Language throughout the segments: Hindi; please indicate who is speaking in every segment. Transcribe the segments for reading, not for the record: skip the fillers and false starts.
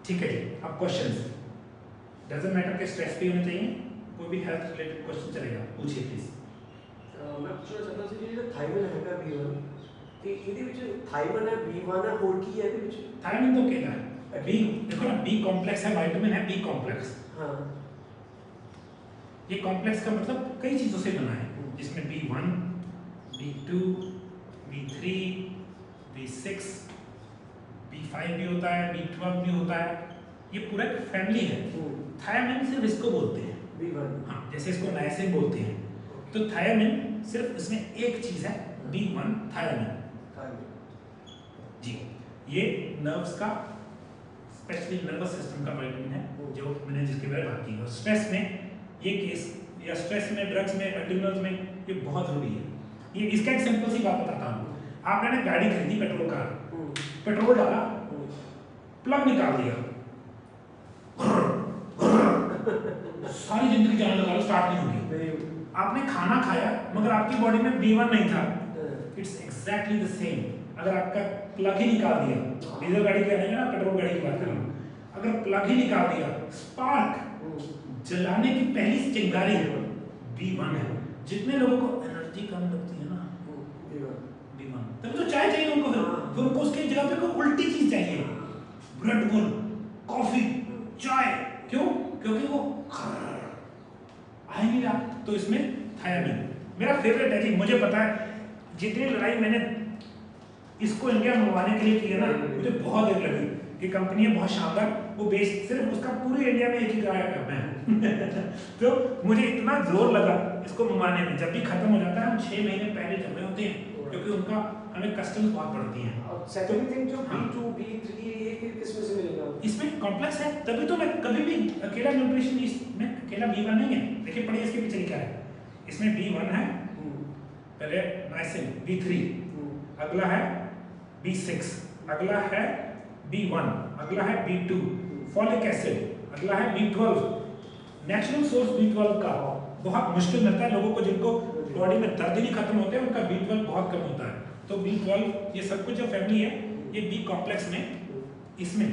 Speaker 1: ठीक है जी, अब क्वेश्चंस। डजंट मैटर कि स्ट्रेस फ्री होने चाहिए, कोई भी हेल्थ रिलेटेड क्वेश्चन चलेगा, पूछिए प्लीज।
Speaker 2: मैं पूछना चाहता ਸੀ ਜਿਹੜਾ थायमन ਹੈਗਾ B1 ਤੇ ਇਹਦੇ ਵਿੱਚ थायमन है B1 है ਹੋਰ ਕੀ ਹੈ ਇਹਦੇ ਵਿੱਚ?
Speaker 1: थायमिन तो अकेला है। बी देखो ना, बी कॉम्प्लेक्स है, विटामिन है बी कॉम्प्लेक्स।
Speaker 2: हाँ,
Speaker 1: ये कॉम्प्लेक्स का मतलब कई चीजों से बना है, जिसमें B1, B2, B3, B6, B5 भी होता है, B12 भी होता है। ये पूरा एक फैमिली है। थायमिन सिर्फ इसको बोलते हैं
Speaker 2: B1।
Speaker 1: हाँ, जैसे इसको नाइसिन बोलते हैं, तो थायमिन सिर्फ इसमें एक चीज है, B1 थायमिन जी। ये नर्व्स का, स्पेशली नर्वस सिस्टम का विटामिन है, जो मैंने जिसके बारे में बात की। और स्ट्रेस में ये केस, या स्ट्रेस में, ड्रग्स में, एडिनल्स में ये बहुत जरूरी है। ये इसका एक सिंपल सी बात बताता हूँ। आपने ना गाड़ी खरीदी, पेट्रोल कार, पेट्रोल डाला, प्लग निकाल दिया, सारी जिंदगी जाने लगा, स्टार्ट नहीं होगी। आपने खाना खाया मगर आपकी बॉडी में B1 नहीं था। It's exactly the same. अगर आपका प्लग ही निकाल दिया, डीजल गाड़ी की नहीं ना, पेट्रोल गाड़ी की बात कर रहा हूँ, अगर प्लग ही निकाल दिया, स्पार्क जलाने की पहली चिंगारी B1 है। जितने लोगों को एनर्जी कम लगती है ना, B1, तभी तो चाय चाहिए उनको, फिर उनको उसकी जगह पे कोई उल्टी चीज चाहिए, ब्लड बुल, कॉफी, चाय। क्यों? क्योंकि वो आ ही नहीं रहा। तो इसमें थायमिन मेरा फेवरेट है जी। मुझे पता है जितनी लड़ाई मैंने इसको इंडिया मंगवाने के लिए की है ना, मुझे बहुत देर लगी कि कंपनी है बहुत शानदार, वो बेच, सिर्फ उसका पूरे इंडिया में एक ही गाया करना है। तो मुझे इतना जोर लगा इसको मंगवाने में। जब भी खत्म हो जाता है, हम 6 महीने पहले जब रहे होते हैं, क्योंकि उनका हमें कस्टम्स बहुत पड़ती हैं।
Speaker 2: सेकंड थिंग जो B2, B3 ये किस में से मिलेगा?
Speaker 1: इसमें कॉम्प्लेक्स है, तभी तो मैं कभी भी अकेला न्यूट्रिशन में अकेला B1 नहीं है। देखिए पढ़िए इसके पीछे लिखा है, इसमें B1 है, पहले नाइसिन, B3, अगला है B6, अगला है B1, अगला है B2, फॉलिक एसिड, अगला है B12। नेचुरल सोर्स B12 का बहुत मुश्किल मिलता है लोगों को, जिनको बॉडी में दर्द ही नहीं खत्म होते हैं, उनका B12 बहुत कम होता है। तो B12 ये सब कुछ जो फैमिली है, ये B कॉम्प्लेक्स में, इसमें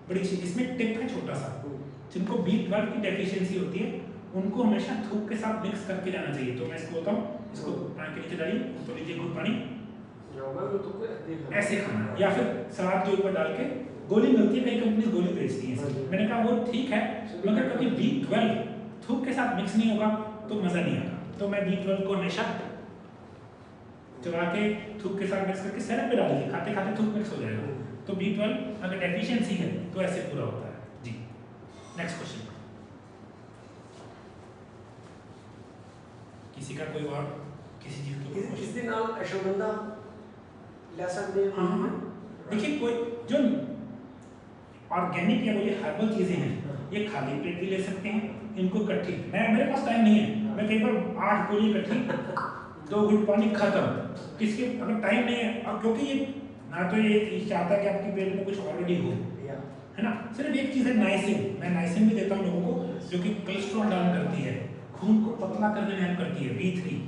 Speaker 1: बड़ी चीज, इसमें टिप है छोटा सा, जिनको B12 की डेफिशिएंसी होती है, उनको हमेशा थूक के साथ मिक्स करके जाना चाहिए। तो मैं इसको बोलता हूँ, इसको पानी के नीचे डालिए, ऊपर लीजिए घूट पानी, ऐसे खाना, या फिर सलाद के ऊपर डाल के। गोली मिलती है, कई कंपनी गोली बेचती है। मैंने कहा वो ठीक है, मगर कभी B12 थूक के साथ मिक्स नहीं होगा तो मजा नहीं आता। तो मैं B12 को हमेशा चबा के थूक के साथ मिक्स करके सैलेड पे डाल दीजिए, खाते खाते थूक मिक्स हो जाएगा। तो B12 अगर डेफिशिएंसी है तो ऐसे पूरा होता है जी। नेक्स्ट क्वेश्चन, किसी का कोई और किसी चीज का
Speaker 2: किस दिन आप अश्वगंधा ले सकते हैं?
Speaker 1: हाँ, देखिए कोई जो ऑर्गेनिक या कोई हर्बल चीजें हैं, ये खाली पेट भी ले सकते हैं, इनको इकट्ठी। मेरे पास टाइम नहीं है, मैं कई बार 8 गोली इकट्ठी, 2 घूंट पानी खत्म। किसके अगर टाइम नहीं है, और क्योंकि ये ना तो ये चाहता है कि आपके पेट में कुछ ऑलरेडी हो, है ना। सिर्फ एक चीज है नाइसिन, मैं नाइसिन भी देता हूँ लोगों को, जो कि कोलेस्ट्रॉल डाउन करती है, खून को पतला करने में हेल्प करती है, B3।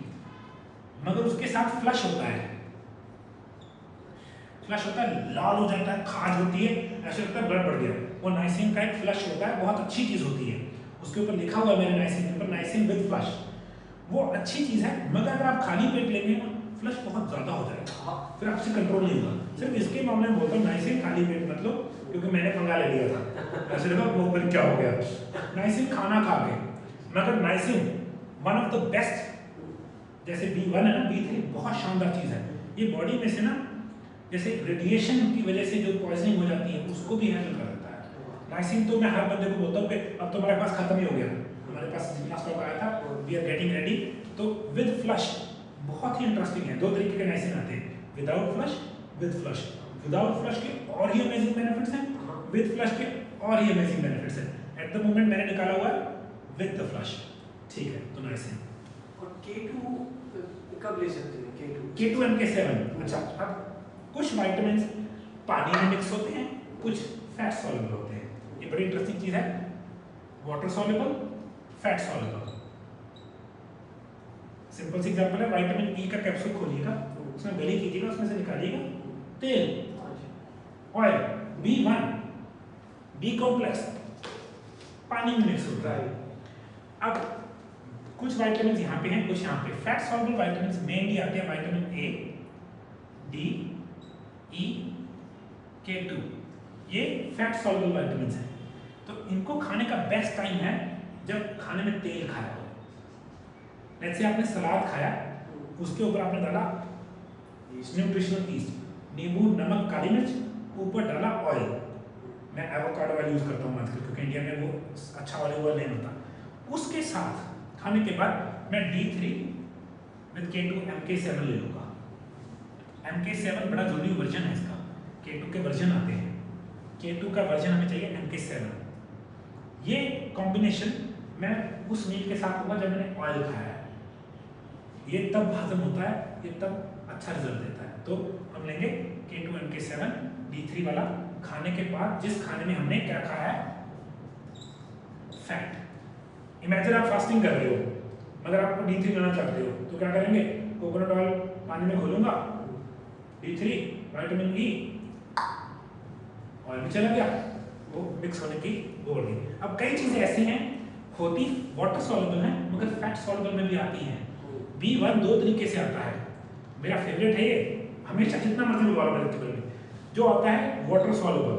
Speaker 1: मगर उसके साथ फ्लश होता है, फ्लश होता है, लाल हो जाता है, खाज होती है, ऐसे लगता है ब्लड बढ़ गया। वो नाइसिन का एक फ्लश होता है, बहुत अच्छी चीज होती है। उसके ऊपर लिखा हुआ है मेरे नाइसिन के ऊपर, नाइसिन विद फ्लश, वो अच्छी चीज है। मगर अगर आप खाली पेट लेंगे ना, फ्लश बहुत ज्यादा हो जाएगा, फिर आपसे कंट्रोल नहीं होगा। सिर्फ इसके मामले में बोलता हूँ नाइसिन खाली पेट मत लो, क्योंकि मैंने पंगा ले लिया था, ऐसे लगा वो फिर क्या हो गया। नाइसिन खाना खा के, मगर niacin one of the best, जैसे B1 है ना, B3 बहुत शानदार चीज है। ये बॉडी में से ना, जैसे रेडिएशन की वजह से जो पॉइजनिंग हो जाती है, उसको भी हैंडल कर देता है नाइसिन। तो मैं हर बंदे को बोलता हूँ कि अब तो हमारे पास खत्म ही हो गया, हमारे पास जितना स्टॉक आया था, वी आर गेटिंग रेडी। तो विद फ्लश बहुत ही इंटरेस्टिंग है। 2 तरीके के नाइसिन आते हैं, without flush, with flush. Without flush के और ही अमेजिंग बेनिफिट्स हैं, विद फ्लश के और ही अमेजिंग बेनिफिट्स हैं। एट द मोमेंट मैंने निकाला हुआ है विद द फ्लश, ठीक है। तो नाइसिन
Speaker 2: और K2 कब ले सकते हैं?
Speaker 1: K2 and K7। अच्छा, अब कुछ विटामिन्स पानी में मिक्स होते हैं, कुछ फैट सॉल्युबल होते हैं। ये बड़ी इंटरेस्टिंग चीज है, water soluble, fat soluble. Simple सी एग्जांपल है, विटामिन E का कैप्सूल खोलिएगा, उसमें गली कीजिएगा, उसमें से निकालिएगा तेल, ऑयल, B1, बी कॉम्प्लेक्स पानी में मिक्स होता है। अब कुछ वाइटामिन यहाँ पे हैं, कुछ यहाँ पे। फैट सॉल्युबल वाइटामिन मेनली आते हैं vitamin A, D, E, K2, ये फैट सॉल्युबल वाइटामिन हैं। तो इनको खाने का बेस्ट टाइम है जब खाने में तेल खाया हो। जैसे आपने सलाद खाया, उसके ऊपर आपने डाला न्यूट्रिशनल ईस्ट, नींबू, नमक, काली मिर्च, ऊपर डाला ऑयल। मैं एवोकाडो ऑयल यूज़ करता हूँ आजकल, क्योंकि इंडिया में वो अच्छा ऑलिव ऑयल नहीं होता। उसके साथ खाने के बाद मैं D3 विद K2 MK7 ले लूँगा। MK7 बड़ा जरूरी वर्जन है इसका, K2 के वर्जन आते हैं, K2 का वर्जन हमें चाहिए MK7। ये कॉम्बिनेशन मैं उस मील के साथ लूँगा जब मैंने ऑयल खाया है। ये तब हजम होता है, ये तब अच्छा रिजल्ट देता है। तो हम लेंगे K2 MK7 D3 वाला खाने के बाद, जिस खाने में हमने क्या खाया है, फैट। इमेजिन आप फास्टिंग कर रहे हो, मगर आपको D3 लेना चाहते हो, तो क्या करेंगे? कोकोनट ऑयल पानी में घोलूंगा, D3 विटामिन ई, ऑयल भी चला गया, वो मिक्स होने की वो बढ़ गई। अब कई चीज़ें ऐसी हैं होती वाटर सॉल्युबल हैं, मगर फैट सॉल्युबल में भी आती हैं। B1 दो तरीके से आता है, मेरा फेवरेट है ये, हमेशा जितना मर्जी लगा लो मेरे टेबल में। जो आता है वाटर सॉल्युबल,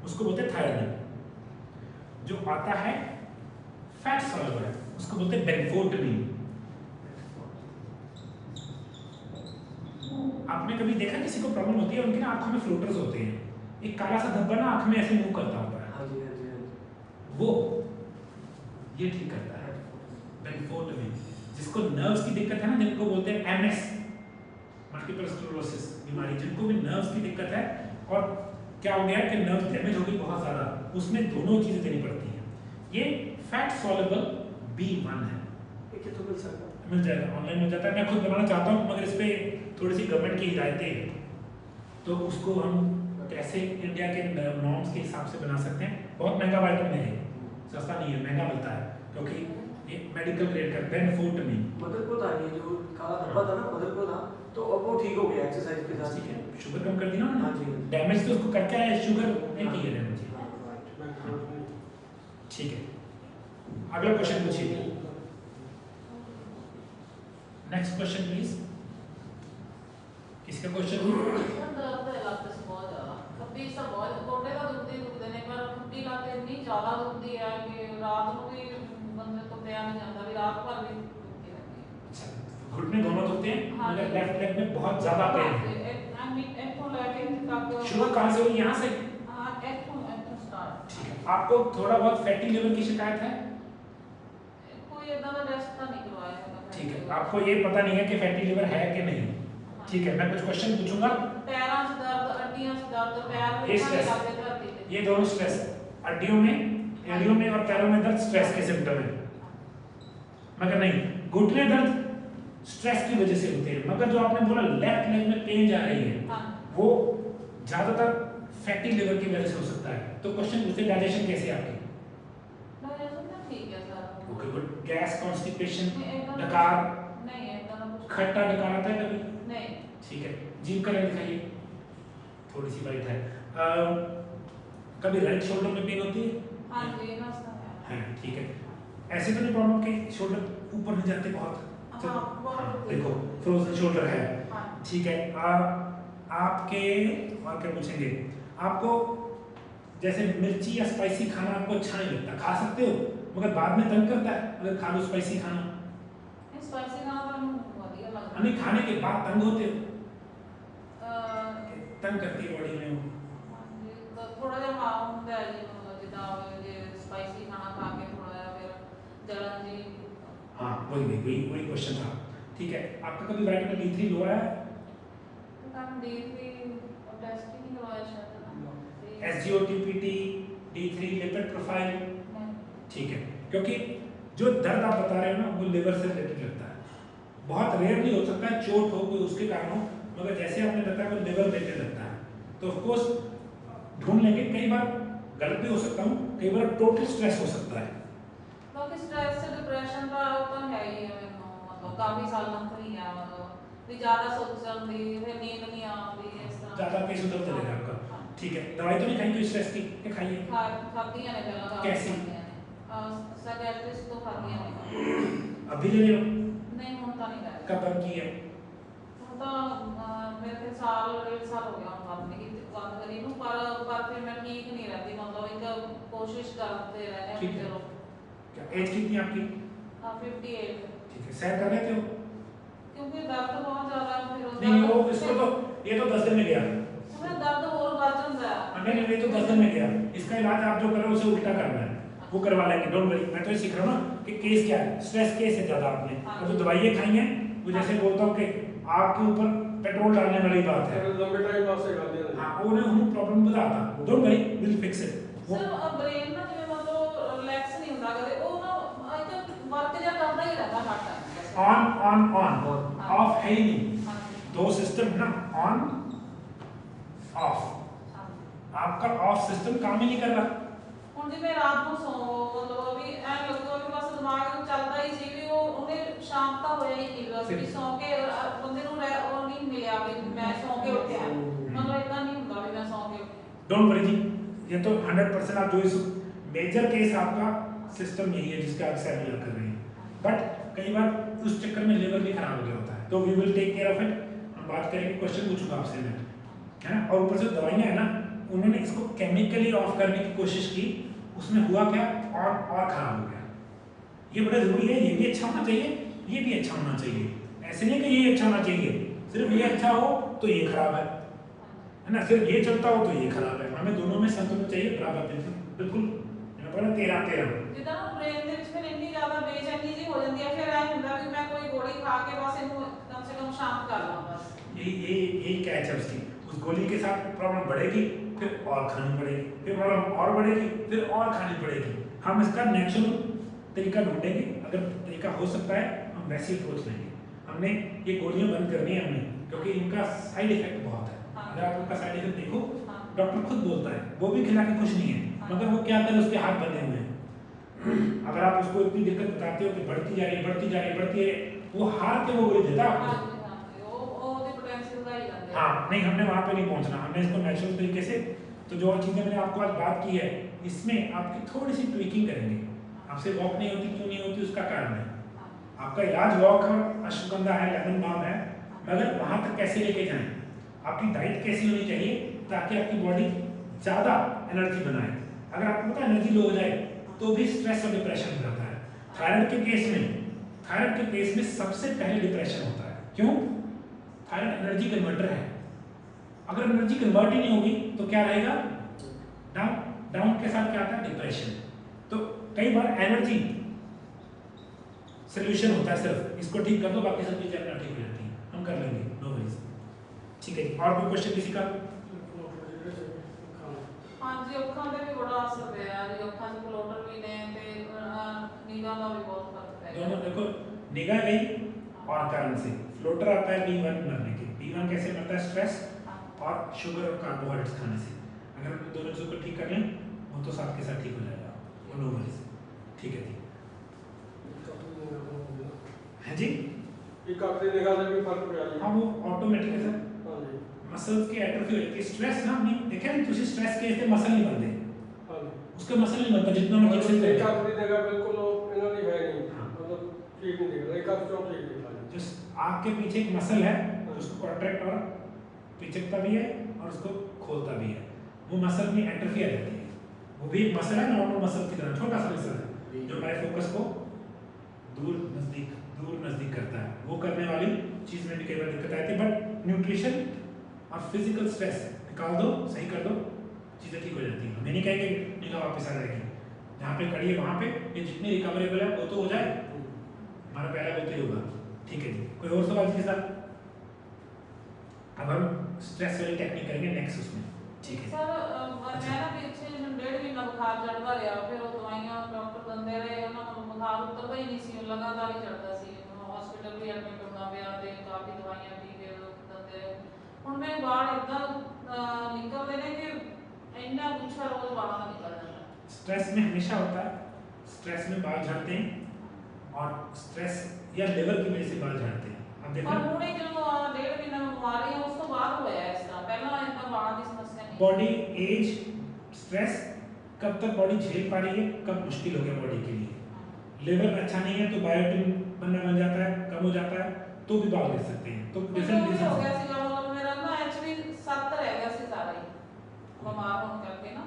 Speaker 1: उसको बोलते हैं थायराइड। जो आता है फैट सॉल्युबल, उसको बोलते हैं बेनफोर्टनिन। आपने कभी देखा किसी को प्रॉब्लम होती है, उनके ना आंखों में फ्लोटर्स होते हैं, एक काला सा धब्बा ना आंख में ऐसे मूव करता होता है, वो ये ठीक करता है बेनफोर्टनिन। जिसको नर्व्स की दिक्कत है ना, जिनको बोलते हैं MS, मल्टीपल स्क्लेरोसिस बीमारी, जिनको भी नर्व्स की दिक्कत है, और क्या हो गया कि नर्व डैमेज हो गई बहुत ज़्यादा, उसमें दोनों चीज़ें देनी पड़ती हैं। ये फैट सॉल्युबल B1 है।
Speaker 2: ये तो मिल सकता है,
Speaker 1: मिल जाएगा, ऑनलाइन मिल जाता है। मैं खुद बनाना चाहता हूँ, मगर इस पर थोड़ी सी गवर्नमेंट की हिदायतें हैं, तो उसको हम कैसे इंडिया के नॉर्म्स के हिसाब से बना सकते हैं। बहुत महंगा विटामिन है, सस्ता नहीं है, महंगा मिलता है, क्योंकि ये मेडिकल ग्रेड का बेनफोर्टनिन।
Speaker 2: मदर को था, ये जो काला धब्बा था ना, मदर को था, तो अब वो ठीक हो गया एक्सरसाइज के साथ।
Speaker 1: ठीक है, शुगर कम कर दी ना।
Speaker 2: हाँ जी।
Speaker 1: डैमेज तो उसको करके आया, शुगर नहीं की है डैमेज। ठीक है, अगला क्वेश्चन पूछिए। Next question please. किसका क्वेश्चन?
Speaker 3: दर्द है ਲੱਤ 'ਚ ਬਹੁਤ ਜ਼ਿਆਦਾ, ਖੱਬੀ ਸਾ ਬਹੁਤ ਗੋਡੇ ਦਾ ਦੁਖਦੇ ਨੇ, ਪਰ ਖੱਬੀ ਲੱਤ ਇੰਨੀ ਜ਼ਿਆਦਾ ਦੁਖਦੀ ਹੈ ਕਿ ਰਾਤ ਨੂੰ ਵੀ ਬੰਦੇ ਤੋਂ ਪਿਆ नहीं जाता, भी रात भर भी दुखती रहती है।
Speaker 1: अच्छा, घुटने दोनों दुखते हैं,
Speaker 3: हाँ,
Speaker 1: मगर लेफ्ट लेग में बहुत ज्यादा पेन है।
Speaker 3: ਇੱਥੋਂ ਲੈ ਕੇ ਤੱਕ
Speaker 1: शुगर कहाँ से हुई? यहाँ से?
Speaker 3: हाँ, ਇੱਥੋं स्टार्ट।
Speaker 1: ठीक है, आपको थोड़ा बहुत फैटी लिवर की शिकायत है?
Speaker 3: कोई इतना का टेस्ट तो नहीं करवाया है।
Speaker 1: ठीक है, आपको ये पता नहीं है कि फैटी लिवर है कि नहीं। ठीक है, मैं कुछ क्वेश्चन पूछूंगा।
Speaker 3: पैरों से दर्द, हड्डियों से दर्द, पैर में
Speaker 1: ये स्ट्रेस,
Speaker 3: धरती पे।
Speaker 1: ये दोनों स्ट्रेस, हड्डियों में, एड़ियों में और पैरों में दर्द स्ट्रेस के सिम्टम है, मगर नहीं घुटने दर्द स्ट्रेस की वजह से होते हैं। मगर जो आपने बोला लेफ्ट लेग में पेन जा रही है,
Speaker 3: हाँ,
Speaker 1: वो ज्यादातर फैटी लिवर की वजह से हो सकता है। तो क्वेश्चन पूछते हैं, डाइजेशन कैसी है आपकी?
Speaker 3: डाइजेशन तो ठीक है sir.
Speaker 1: Okay good. Gas, constipation,
Speaker 3: एकदम
Speaker 1: डकार,
Speaker 3: नहीं है, एकदम कुछ
Speaker 1: खट्टा डकार आता है कभी?
Speaker 3: नहीं।
Speaker 1: ठीक है, जीभ का रंग दिखाइए, थोड़ी सी वाइट है। कभी राइट शोल्डर में पेन होती है?
Speaker 3: हाँ जी, नसा है।
Speaker 1: हाँ, ठीक है। ऐसे तो नहीं प्रॉब्लम कि शोल्डर ऊपर नहीं जाते बहुत?
Speaker 3: हाँ, बहुत
Speaker 1: देखो फ्रोजन शोल्डर है।
Speaker 3: हाँ।
Speaker 1: ठीक है, आपके और क्या पूछेंगे? आपको जैसे मिर्ची या स्पाइसी खाना आपको अच्छा नहीं लगता, खा सकते हो, मगर बाद में तंग करता है अगर खा लो स्पाइसी खाना?
Speaker 3: स्पाइसी खाना तो बढ़िया लगता है।
Speaker 1: नहीं, खाने के बाद तंग होते हो,
Speaker 3: अ,
Speaker 1: तंग करती है बॉडी में वो।
Speaker 3: तो थोड़ा ਜਿਹਾ ਹਾਂ ਹੁੰਦਾ ਹੈ ਜੀ, ਜਿੱਦਾਂ ਜੇ ਸਪਾਈਸੀ ਖਾਣਾ ਖਾ ਕੇ ਥੋੜਾ ਜਿਹਾ ਫਿਰ जलन जी।
Speaker 1: हाँ, वही क्वेश्चन था। ठीक है, आपका कभी विटामिन D3 लो आया?
Speaker 3: विटामिन D3 टेस्ट ही नहीं करवाया शायद।
Speaker 1: SGOT-PT, D3 lipid profile?
Speaker 3: नहीं।
Speaker 1: ठीक है, क्योंकि जो दर्द आप बता रहे हो ना, वो लिवर से रिलेटेड लगता है। बहुत रेयरली हो सकता है चोट हो कोई उसके कारण हो, मगर जैसे आपने बताया वो लिवर रिलेटेड लगता है। तो ऑफ कोर्स ढूंढ लेंगे, कई बार गलत भी हो सकता हूँ, कई बार टोटल स्ट्रेस हो सकता है।
Speaker 3: क्योंकि स्ट्रेस से डिप्रेशन का तो है ही है, मतलब काफी साल तक ही है, मतलब भी ज्यादा सोचती, फिर नींद नहीं आती, इस तरह
Speaker 1: ज़्यादा पेश उतर चलेगा आपका। ठीक है, दवाई तो नहीं खाई कोई स्ट्रेस की? क्या खाई है?
Speaker 3: खादियां ने पहला तो
Speaker 1: कैसी?
Speaker 3: साइकियाट्रिस्ट तो खादियां ने।
Speaker 1: अभी ले रहे हो?
Speaker 3: नहीं ਹੁਣ ਤਾਂ नहीं खाया।
Speaker 1: कब बंद की है?
Speaker 3: ਹੁਣ ਤਾਂ मेरे ख्याल साल 1.5 साल हो गया ਹੁਣ बंद नहीं की, बंद करी ਨੂੰ पर फिर मैं ठीक नहीं रहती, मतलब एक कोशिश करते रहने
Speaker 1: ठीक
Speaker 3: कि
Speaker 1: है।
Speaker 3: चलो।
Speaker 1: क्या एज कितनी है आपकी?
Speaker 3: 58।
Speaker 1: ठीक है, सहन कर लेते हो?
Speaker 3: क्योंकि दर्द बहुत ज्यादा है, फिर
Speaker 1: नहीं वो इसको तो ये तो 10 दिन में गया।
Speaker 3: उसमें दर्द और बढ़ जाता है।
Speaker 1: नहीं नहीं, ये तो 10 दिन में गया। इसका इलाज आप जो कर रहे हो उसे उल्टा करना है, वो करवा लेंगे, डोंट वरी। मैं तो ये सीख रहा हूँ ना कि केस क्या है, स्ट्रेस केस है ज़्यादा आपने, और जो दवाइयाँ खाई हैं वो जैसे बोलता हूँ कि आग के ऊपर पेट्रोल डालने वाली बात है।
Speaker 2: लंबे टाइम बाद से खाते हैं।
Speaker 1: हाँ, वो उन्हें प्रॉब्लम बताता, don't worry, will fix it.
Speaker 3: Sir brain ना जिਵੇਂ मतलब रिलैक्स नहीं ਹੁੰਦਾ ਕਦੇ, ਉਹ ਨਾ ਇੱਕ ਵਰਕ ਜਿਹਾ ਕਰਦਾ ਹੀ ਰਹਿੰਦਾ ਹਰ ਟਾਈਮ।
Speaker 1: ऑन ऑफ है ही नहीं, दो सिस्टम ना, ऑन ऑफ। आपका ऑफ सिस्टम काम ही नहीं कर रहा।
Speaker 3: ਹੁਣ ਜਿਵੇਂ ਰਾਤ ਨੂੰ ਸੌ ਮਤਲਬ ਵੀ ਐ ਲੱਗਦਾ ਵੀ ਬਸ ਦਿਮਾਗ ਚੱਲਦਾ ਹੀ ਸੀ, ਵੀ ਉਹ ਉਹਨੇ ਸ਼ਾਂਤ ਤਾਂ ਹੋਇਆ ਹੀ ਨਹੀਂ, ਬਸ ਵੀ ਸੌ ਕੇ ਬੰਦੇ ਨੂੰ ਉਹ ਨਹੀਂ ਮਿਲਿਆ ਵੀ ਮੈਂ ਸੌ ਕੇ ਉੱਠਿਆ, ਮਤਲਬ ਇਦਾਂ ਨਹੀਂ ਹੁੰਦਾ ਵੀ ਮੈਂ ਸੌ ਕੇ ਉੱਠਿਆ।
Speaker 1: डोंट वरी जी, ये तो 100% आप जो इस मेजर केस आपका सिस्टम यही है जिसका आप सैम्पल कर रहे हैं, बट कई बार उस चक्कर में लेवल भी खराब हो गया होता है, तो we will take care of it. हम बात करेंगे, क्वेश्चन पूछूंगा आपसे मैं, है ना। और ऊपर से दवाइयाँ है ना, उन्होंने इसको केमिकली ऑफ करने की कोशिश की, उसमें हुआ क्या, और खराब हो गया। ये बड़ा जरूरी है, ये भी अच्छा होना चाहिए, ये भी अच्छा होना चाहिए। ऐसे नहीं कि ये अच्छा होना चाहिए, सिर्फ ये अच्छा हो तो ये खराब है ना, सिर्फ ये चलता हो तो ये खराब है। हमें दोनों में संतुलन चाहिए, बराबर, बिल्कुल। मैं बोला 13-13
Speaker 3: ਜਿੱਦਾਂ ਬ੍ਰੇਨ ਦੇ ਵਿੱਚ ਫਿਰ ਇੰਨੀ ਜ਼ਿਆਦਾ ਬੇਚੈਨੀ ਜੀ ਹੋ ਜਾਂਦੀ ਹੈ, ਫਿਰ ਐ ਹੁੰਦਾ ਵੀ ਮੈਂ ਕੋਈ ਗੋਲੀ ਖਾ ਕੇ ਬਸ ਇਹਨੂੰ ਕਮ ਸੇ ਕਮ ਸ਼ਾਂਤ कर लूं बस।
Speaker 1: यही कैच है उसकी। उस गोली के साथ प्रॉब्लम बढ़ेगी, फिर और खानी पड़ेगी, फिर प्रॉब्लम और बढ़ेगी, फिर और खानी पड़ेगी। हम इसका नेचुरल तरीका ढूंढेंगे, अगर तरीका हो सकता है हम वैसे ही सोच लेंगे। हमने ये गोलियां बंद करनी है हमने, क्योंकि इनका साइड इफेक्ट बहुत है। अगर आप उनका साइड इफेक्ट देखो, डॉक्टर खुद बोलता है, वो भी खिला के खुश नहीं है, मगर वो क्या करे, उसके हाथ बंधे हुए हैं। अगर आप उसको इतनी दिक्कत बताते हो कि बढ़ती जा रही है, बढ़ती जा रही है, बढ़ती है, वो हार के वो गोली देता है आपको।
Speaker 3: ਉਹਦੀ ਪੋਟੈਂਸ਼ੀਅਲ ਦਾ ਹੀ ਜਾਂਦੇ।
Speaker 1: हाँ, नहीं, हमने वहाँ पे नहीं पहुँचना, हमने इसको नेचुरल तरीके से। तो जो और चीज़ें मैंने आपको आज बात की है, इसमें आपकी थोड़ी सी ट्विकिंग करेंगे। आपसे वॉक नहीं होती, क्यों नहीं होती, उसका कारण है। आपका इलाज वॉक है, अश्वगंधा है, लेमन बाम है, मगर वहाँ तक कैसे लेके जाएं, आपकी डाइट कैसी होनी चाहिए ताकि आपकी बॉडी ज़्यादा एनर्जी बनाए। अगर आपको पता है एनर्जी लो हो जाए तो भी स्ट्रेस और डिप्रेशन हो जाता है। थायराइड के केस में सबसे पहले डिप्रेशन होता है। क्यों? थायराइड एनर्जी कन्वर्टर है, अगर एनर्जी कन्वर्ट ही नहीं होगी तो क्या रहेगा, डाउन के साथ क्या आता है, डिप्रेशन। तो कई बार एनर्जी सोल्यूशन होता है, सिर्फ इसको ठीक कर दो, बाकी सब चीजें अपना ठीक हो जाती हैं, हम कर लेंगे, नो वरीज। ठीक है, और कोई क्वेश्चन किसी का?
Speaker 3: हाँ जी, अखा पे भी बड़ा असर पिया जी, अखा से फ्लोटर भी ने ते निगाह का भी बहुत फर्क पै गया।
Speaker 1: दोनों देखो, निगाह गई और कारण से फ्लोटर आता है B1 मरने के। B1 कैसे मरता है, स्ट्रेस और शुगर और कार्बोहाइड्रेट्स खाने से। अगर हम दोनों चीज़ों को ठीक कर लें वो तो साथ के साथ ठीक हो जाएगा, नो वरीज। ठीक है जी, है जी,
Speaker 2: एक आखिरी निगाह से भी फर्क पड़ा जी।
Speaker 1: हाँ वो ऑटोमेटिक है सर,
Speaker 2: हाँ जी,
Speaker 1: मसल्स की एट्रोफी हो जाती है। स्ट्रेस ना, नहीं देखा नहीं, तुझे स्ट्रेस के इससे मसल नहीं बनते,
Speaker 2: हाँ जी।
Speaker 1: उसका मसल नहीं बनता जितना मर्जी एक्सरसाइज
Speaker 2: एक
Speaker 1: करे।
Speaker 2: आखिरी निगाह बिल्कुल एनर्जी है नहीं,
Speaker 1: हाँ।
Speaker 2: मतलब ठीक नहीं दिख रहा, एक आध चौक ठीक दिख रहा है।
Speaker 1: जो आँख के पीछे एक मसल है, उसको कॉन्ट्रैक्ट और पिचकता भी है और उसको खोलता भी है, वो मसल में एट्रोफी आ जाती है। वो भी एक मसल है, नॉर्मल मसल की तरह, छोटा सा मसल है जो हमारे फोकस को दूर नजदीक करता है। वो करने वाली चीज में भी कई बार दिक्कत आती है, बट न्यूट्रिशन और फिजिकल स्ट्रेस निकाल दो, सही कर दो, चीजें ठीक हो जाती हैं। हमें नहीं कहेंगे निगाह वापस आ जाएगी, जहाँ पे खड़ी है वहाँ पे ये जितनी रिकवरेबल है वो तो हो जाए, हमारा पहला वो तो ही होगा। ठीक है जी, कोई और सवाल इसके साथ? अब हम स्ट्रेस वाली टेक्निक करेंगे नेक्स्ट उसमें। ठीक है
Speaker 3: सर मैं ना पीछे 1.5 महीना बुखार चढ़ता रहा, फिर वो दवाइयां डॉक्टर दंदे रहे, ਉਹਨਾਂ ਨੂੰ बुखार उतरता ही नहीं सी, लगातार ही चढ़ता सी, हॉस्पिटल भी एडमिट होना पिया ते काफी दवाइयां पी के दंदे रहे। ਹੁਣ ਮੇਰੇ ਵਾਲ ਇਦਾਂ ਨਿਕਲਦੇ ਨੇ ਕਿ ਇੰਨਾ ਗੁੱਛਾ रोज वालों का निकल जाता है।
Speaker 1: स्ट्रेस में हमेशा होता है, स्ट्रेस में बाल झड़ते हैं और स्ट्रेस या लेवर की वजह से बाल झड़ते हैं। अब देखो
Speaker 3: पर ਹੁਣੇ ਜਦੋਂ 1.5 ਮਹੀਨਾ ਮੈਂ ਬਿਮਾਰ ਰਹੀ ਹਾਂ ਉਸ ਤੋਂ ਬਾਅਦ ਹੋਇਆ ਇਸ ਤਰ੍ਹਾਂ, ਪਹਿਲਾਂ ਇੰਨਾ ਵਾਲਾਂ ਦੀ ਸਮੱਸਿਆ ਨਹੀਂ
Speaker 1: बॉडी एज स्ट्रेस कब तक बॉडी झेल पा रही है, कब मुश्किल हो गया बॉडी के लिए। लेवल अच्छा नहीं है तो बायोटिन बनना बन जाता है, कम हो जाता है तो भी भाग ले सकते हैं। तो डिफरेंट
Speaker 3: हो
Speaker 1: रीजंस
Speaker 3: गया सीगा, मतलब मेरा ना एक्चुअली 7 रह गया ਸੀ ਸਾਰਾ ਹੀ ਬਿਮਾਰ ਹੋਣ ਕਰਕੇ ਨਾ,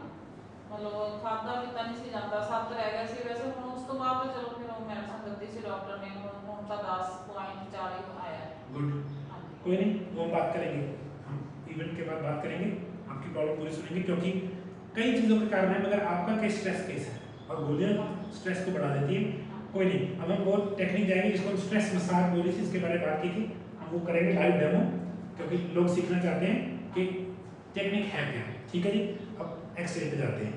Speaker 3: ਮਤਲਬ ਖਾਦਾ ਪੀਤਾ ਨਹੀਂ ਸੀ ਜਾਂਦਾ, 7 ਰਹਿ ਗਿਆ ਸੀ। ਵੈਸੇ ਹੁਣ ਉਸ ਤੋਂ ਬਾਅਦ ਤਾਂ ਚਲੋ ਫਿਰ ਉਹ ਮੈਡੀਸਨ ਦਿੱਤੀ ਸੀ ਡਾਕਟਰ ਨੇ, ਹੁਣ ਤਾਂ 10.40 ਆਇਆ।
Speaker 1: गुड,
Speaker 3: ਹਾਂਜੀ
Speaker 1: कोई नहीं, वो हम बात करेंगे, हम इवेंट के बाद बात करेंगे, आपकी प्रॉब्लम पूरी सुनेंगे, क्योंकि कई चीज़ों के कारण है, मगर आपका केस स्ट्रेस केस है और गोलियां स्ट्रेस को बढ़ा देती है। कोई नहीं, अब हम वो टेक्निक जाएंगे जिसको हम स्ट्रेस मसाज बोली थी, इसके बारे में बात की थी, हम वो करेंगे लाइव डेमो, क्योंकि लोग सीखना चाहते हैं कि टेक्निक है क्या। ठीक है जी, अब एक्सरे पे जाते हैं।